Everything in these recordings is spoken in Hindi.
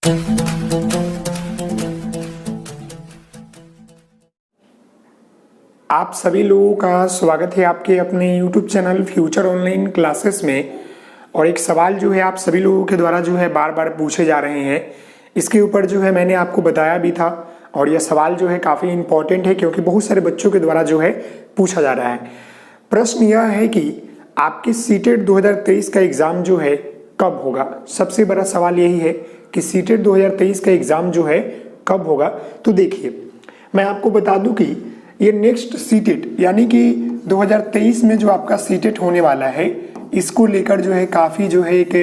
आप सभी लोगों का स्वागत है आपके अपने YouTube channel future online classes में। और एक सवाल जो है आप सभी लोगों के द्वारा जो है बार बार पूछे जा रहे हैं, इसके ऊपर जो है मैंने आपको बताया भी था। और यह सवाल जो है काफ़ी इम्पॉर्टेंट है क्योंकि बहुत सारे बच्चों के द्वारा जो है पूछा जा रहा है। प्रश्न यह है कि आपकी सीटेट 2023 का एग्ज़ाम जो है कब होगा। सबसे बड़ा सवाल यही है कि सीटेट 2023 का एग्ज़ाम जो है कब होगा। तो देखिए, मैं आपको बता दूं कि ये नेक्स्ट सीटेट यानी कि 2023 में जो आपका सीटेट होने वाला है, इसको लेकर जो है काफ़ी जो है एक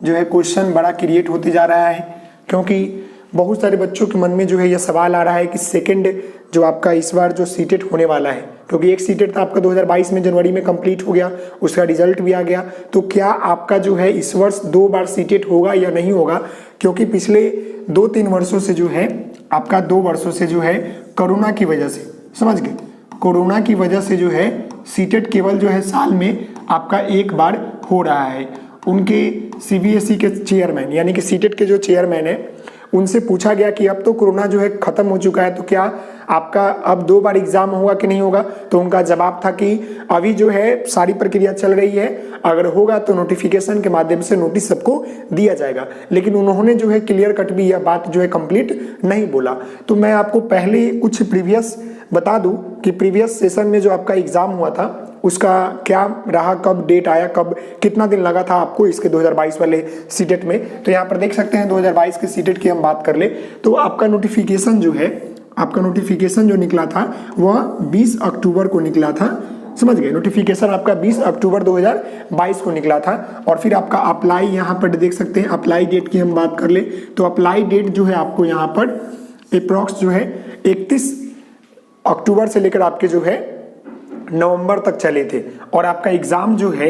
जो है क्वेश्चन बड़ा क्रिएट होते जा रहा है। क्योंकि बहुत सारे बच्चों के मन में जो है यह सवाल आ रहा है कि सेकंड जो आपका इस बार जो सीटेट होने वाला है, क्योंकि एक सीटेट था आपका 2022 में जनवरी में कंप्लीट हो गया, उसका रिजल्ट भी आ गया, तो क्या आपका जो है इस वर्ष 2 बार सीटेट होगा या नहीं होगा। क्योंकि पिछले 2-3 वर्षों से जो है आपका 2 वर्षों से जो है कोरोना की वजह से, समझ गए, कोरोना की वजह से जो है सीटेट केवल जो है साल में आपका 1 बार हो रहा है। उनके सीबीएसई के चेयरमैन यानी कि सीटेट के जो चेयरमैन है, उनसे पूछा गया कि अब तो कोरोना जो है खत्म हो चुका है, तो क्या आपका अब 2 बार एग्जाम होगा कि नहीं होगा। तो उनका जवाब था कि अभी जो है सारी प्रक्रिया चल रही है, अगर होगा तो नोटिफिकेशन के माध्यम से नोटिस सबको दिया जाएगा। लेकिन उन्होंने जो है क्लियर कट भी यह बात जो है कंप्लीट नहीं बोला। तो मैं आपको पहले कुछ प्रीवियस बता दूं कि प्रीवियस सेशन में जो आपका एग्जाम हुआ था उसका क्या रहा, कब डेट आया, कब कितना दिन लगा था आपको इसके 2022 वाले सीटेट में। तो यहाँ पर देख सकते हैं 2022 के सीटेट की हम बात कर ले तो आपका नोटिफिकेशन जो है, आपका नोटिफिकेशन जो निकला था वह 20 अक्टूबर को निकला था। समझ गए, नोटिफिकेशन आपका 20 अक्टूबर 2022 को निकला था। और फिर आपका अप्लाई यहाँ पर देख सकते हैं, अप्लाई डेट की हम बात कर ले तो अप्लाई डेट जो है आपको यहाँ पर अप्रॉक्स जो है 31 अक्टूबर से लेकर आपके जो है नवंबर तक चले थे। और आपका एग्जाम जो है,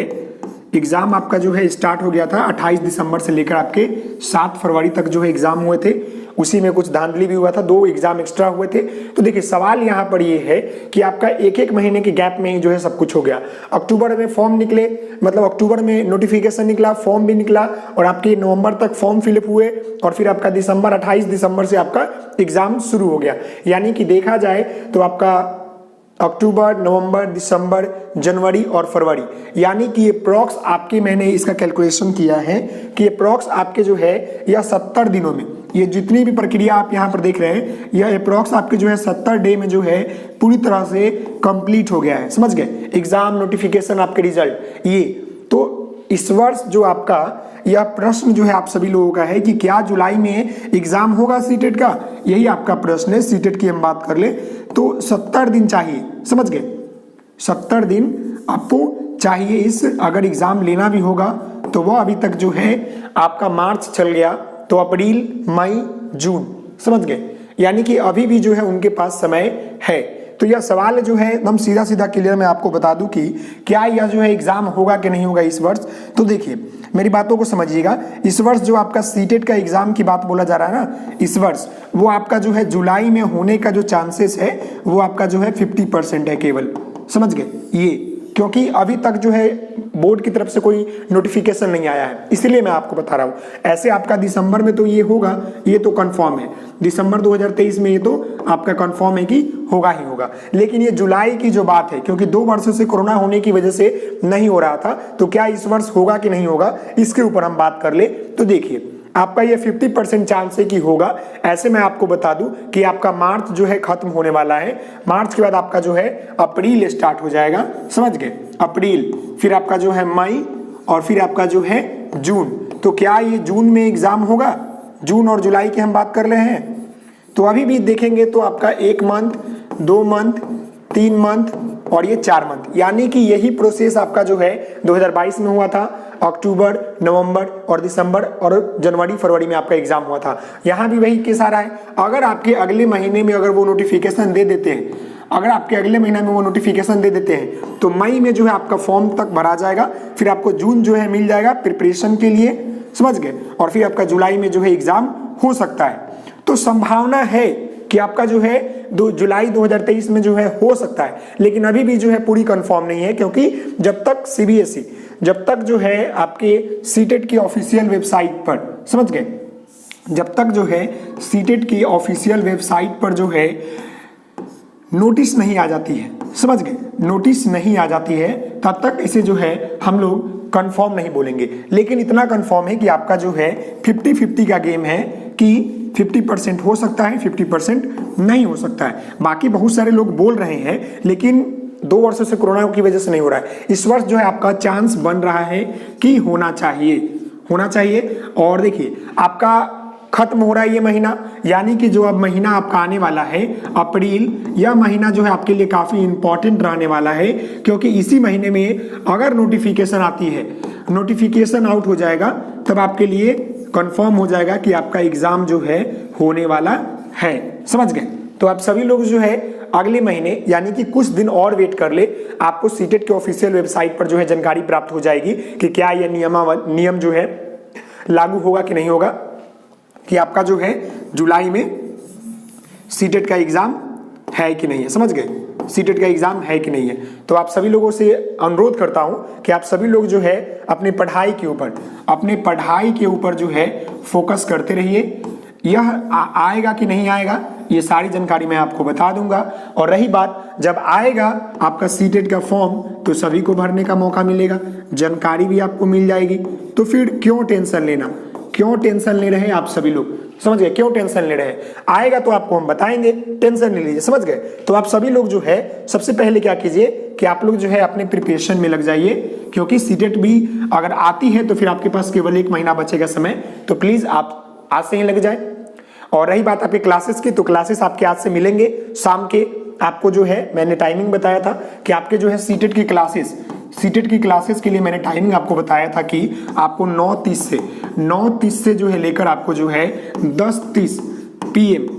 एग्जाम आपका जो है स्टार्ट हो गया था 28 दिसंबर से लेकर आपके 7 फरवरी तक जो है एग्जाम हुए थे। उसी में कुछ धांधली भी हुआ था, 2 एग्जाम एक्स्ट्रा हुए थे। तो देखिए सवाल यहाँ पर ये है कि आपका 1-1 महीने के गैप में ही जो है सब कुछ हो गया। अक्टूबर में फॉर्म निकले, मतलब अक्टूबर में नोटिफिकेशन निकला, फॉर्म भी निकला और आपके नवंबर तक फॉर्म फिलअप हुए और फिर आपका 28 दिसंबर से आपका एग्जाम शुरू हो गया। यानी कि देखा जाए तो आपका अक्टूबर, नवंबर, दिसंबर, जनवरी और फरवरी, यानी कि ये अप्रॉक्स आपके, मैंने इसका कैलकुलेशन किया है कि अप्रॉक्स आपके जो है यह 70 दिनों में, ये जितनी भी प्रक्रिया आप यहाँ पर देख रहे हैं यह अप्रॉक्स आपके जो है 70 डे में जो है पूरी तरह से कंप्लीट हो गया है। समझ गए, एग्जाम, नोटिफिकेशन, आपके रिजल्ट, ये तो इस वर्ष जो आपका यह प्रश्न जो है आप सभी लोगों का है कि क्या जुलाई में एग्जाम होगा सीटेट का, यही आपका प्रश्न है। सीटेट की हम बात कर ले तो 70 दिन चाहिए, समझ गए, 70 दिन आपको चाहिए इस, अगर एग्जाम लेना भी होगा तो वह अभी तक जो है आपका मार्च चल गया, तो अप्रैल, मई, जून, समझ गए, यानी कि अभी भी जो है उनके पास समय है। तो यह सवाल जो है एकदम सीधा सीधा क्लियर मैं आपको बता दूं कि क्या यह जो है एग्जाम होगा कि नहीं होगा इस वर्ष। तो देखिए मेरी बातों को समझिएगा, इस वर्ष जो आपका सीटेट का एग्जाम की बात बोला जा रहा है ना, इस वर्ष वो आपका जो है जुलाई में होने का जो चांसेस है वो आपका जो है 50% है केवल। समझ गए, ये क्योंकि अभी तक जो है बोर्ड की तरफ से कोई नोटिफिकेशन नहीं आया है, इसलिए मैं आपको बता रहा हूँ। ऐसे आपका दिसंबर में तो ये होगा, ये तो कंफर्म है, दिसंबर 2023 में ये तो आपका कंफर्म है कि होगा ही होगा। लेकिन ये जुलाई की जो बात है, क्योंकि 2 वर्षों से कोरोना होने की वजह से नहीं हो रहा था, तो क्या इस वर्ष होगा कि नहीं होगा, इसके ऊपर हम बात कर ले। तो देखिए आपका ये 50% चांस है कि होगा। ऐसे मैं आपको बता दूं कि आपका मार्च जो है खत्म होने वाला है, मार्च के बाद आपका जो है अप्रैल स्टार्ट हो जाएगा। समझ गए, अप्रैल, फिर आपका जो है मई और फिर आपका जो है जून। तो क्या ये जून में एग्जाम होगा, जून और जुलाई की हम बात कर रहे हैं। तो अभी भी देखेंगे तो आपका 1 मंथ, 2 मंथ, 3 मंथ और ये 4 मंथ, यानी कि यही प्रोसेस आपका जो है 2022 में हुआ था, अक्टूबर, नवंबर और दिसंबर और जनवरी, फरवरी में आपका एग्जाम हुआ था। यहाँ भी वही केस आ रहा है। अगर आपके अगले महीने में अगर वो नोटिफिकेशन दे देते हैं, अगर आपके अगले महीने में वो नोटिफिकेशन दे देते हैं तो मई में जो है आपका फॉर्म तक भरा जाएगा, फिर आपको जून जो है मिल जाएगा प्रिपरेशन के लिए, समझ गए, और फिर आपका जुलाई में जो है एग्जाम हो सकता है। तो संभावना है कि आपका जो है 2 जुलाई 2023 में जो है हो सकता है, लेकिन अभी भी जो है पूरी कंफर्म नहीं है, क्योंकि जब तक सीबीएसई, जब तक जो है आपके सीटेट की ऑफिशियल वेबसाइट पर, समझ गए, जब तक जो है सीटेट की ऑफिशियल वेबसाइट पर जो है नोटिस नहीं आ जाती है, समझ गए, नोटिस नहीं आ जाती है, तब तक इसे जो है हम लोग कंफर्म नहीं बोलेंगे। लेकिन इतना कंफर्म है कि आपका जो है 50-50 का गेम है कि 50% हो सकता है, 50% नहीं हो सकता है। बाकी बहुत सारे लोग बोल रहे हैं, लेकिन 2 वर्षों से कोरोना की वजह से नहीं हो रहा है। इस वर्ष जो है आपका चांस बन रहा है कि होना चाहिए। और देखिए आपका खत्म हो रहा है ये महीना, यानी कि जो अब महीना आपका आने वाला है अप्रैल, यह महीना जो है आपके लिए काफी इंपॉर्टेंट रहने वाला है, क्योंकि इसी महीने में अगर नोटिफिकेशन आती है, नोटिफिकेशन आउट हो जाएगा, तब आपके लिए कंफर्म हो जाएगा कि आपका एग्जाम जो है होने वाला है, समझ गए। तो आप सभी लोग जो है अगले महीने यानी कि कुछ दिन और वेट कर ले, आपको सीटेट के ऑफिशियल वेबसाइट पर जो है जानकारी प्राप्त हो जाएगी कि क्या यह नियम जो है लागू होगा कि नहीं होगा, कि आपका जो है जुलाई में सीटेट का एग्जाम है कि नहीं है, समझ गए, सीटेट का एग्जाम है कि नहीं है। तो आप सभी लोगों से अनुरोध करता हूं कि आप सभी लोग जो है अपने पढ़ाई के ऊपर जो है फोकस करते रहिए। यह आएगा कि नहीं आएगा ये सारी जानकारी मैं आपको बता दूंगा। और रही बात जब आएगा आपका सीटेट का फॉर्म, तो सभी को भरने का मौका मिलेगा, जानकारी भी आपको मिल जाएगी। तो फिर क्यों टेंशन ले रहे हैं आप सभी लोग, समझ गए, क्यों टेंशन ले रहे हैं, आएगा तो आपको हम बताएंगे, टेंशन नहीं लीजिए, समझ गए। तो आप सभी लोग जो है सबसे पहले क्या कीजिए कि आप लोग जो है अपने प्रिपरेशन में लग जाइए, क्योंकि सीटेट भी अगर आती है तो फिर आपके पास केवल 1 महीना बचेगा समय, तो प्लीज आप आज से ही लग जाए। और रही बात आपके क्लासेस की, तो क्लासेस आपके आज से मिलेंगे शाम के। आपको जो है मैंने टाइमिंग बताया था कि आपके जो है सीटेट की क्लासेस के लिए मैंने टाइमिंग आपको बताया था कि आपको 9:30 से जो है लेकर आपको जो है 10:30 PM,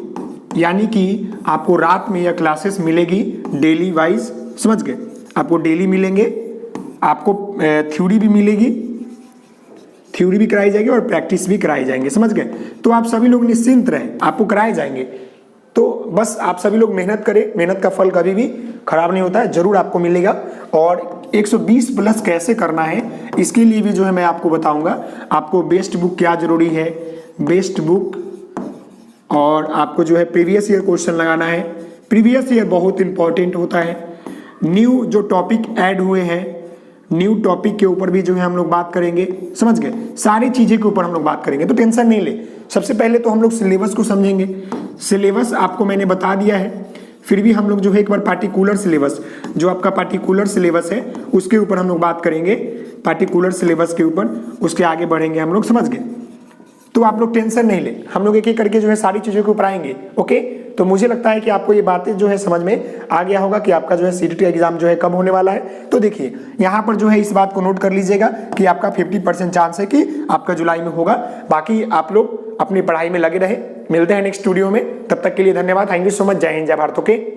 यानी कि आपको रात में यह क्लासेस मिलेगी डेली वाइज, समझ गए। आपको डेली मिलेंगे, आपको थ्योरी भी मिलेगी, थ्योरी भी कराई जाएगी और प्रैक्टिस भी कराई जाएंगे, समझ गए। तो आप सभी लोग निश्चिंत रहें, आपको कराए जाएंगे। तो बस आप सभी लोग मेहनत करें, मेहनत का फल कभी भी खराब नहीं होता है, जरूर आपको मिलेगा। और 120 प्लस कैसे करना है इसके लिए भी जो है मैं आपको बताऊंगा। आपको बेस्ट बुक क्या जरूरी है, बेस्ट बुक, और आपको जो है प्रीवियस ईयर क्वेश्चन लगाना है। प्रीवियस ईयर बहुत इंपॉर्टेंट होता है। न्यू जो टॉपिक ऐड हुए हैं, न्यू टॉपिक के ऊपर भी जो है हम लोग बात करेंगे, समझ गए, सारी चीजें के ऊपर हम लोग बात करेंगे, तो टेंशन नहीं ले। सबसे पहले तो हम लोग सिलेबस को समझेंगे। सिलेबस आपको मैंने बता दिया है, फिर भी हम लोग जो है एक बार पार्टिकुलर सिलेबस, जो आपका पार्टिकुलर सिलेबस है उसके ऊपर हम लोग बात करेंगे, पार्टिकुलर सिलेबस के ऊपर, उसके आगे बढ़ेंगे हम लोग, समझ गए। तो आप लोग टेंशन नहीं ले, हम लोग एक एक करके जो है सारी चीजों के ऊपर आएंगे, ओके। तो मुझे लगता है कि आपको ये बातें जो है समझ में आ गया होगा कि आपका जो है सीटेट का एग्जाम जो है कब होने वाला है। तो देखिए यहाँ पर जो है इस बात को नोट कर लीजिएगा कि आपका 50% चांस है कि आपका जुलाई में होगा। बाकी आप लोग अपनी पढ़ाई में लगे रहे। मिलते हैं नेक्स्ट वीडियो में, तब तक के लिए धन्यवाद। Thank you so much. जय हिंद, जय भारत। ओके।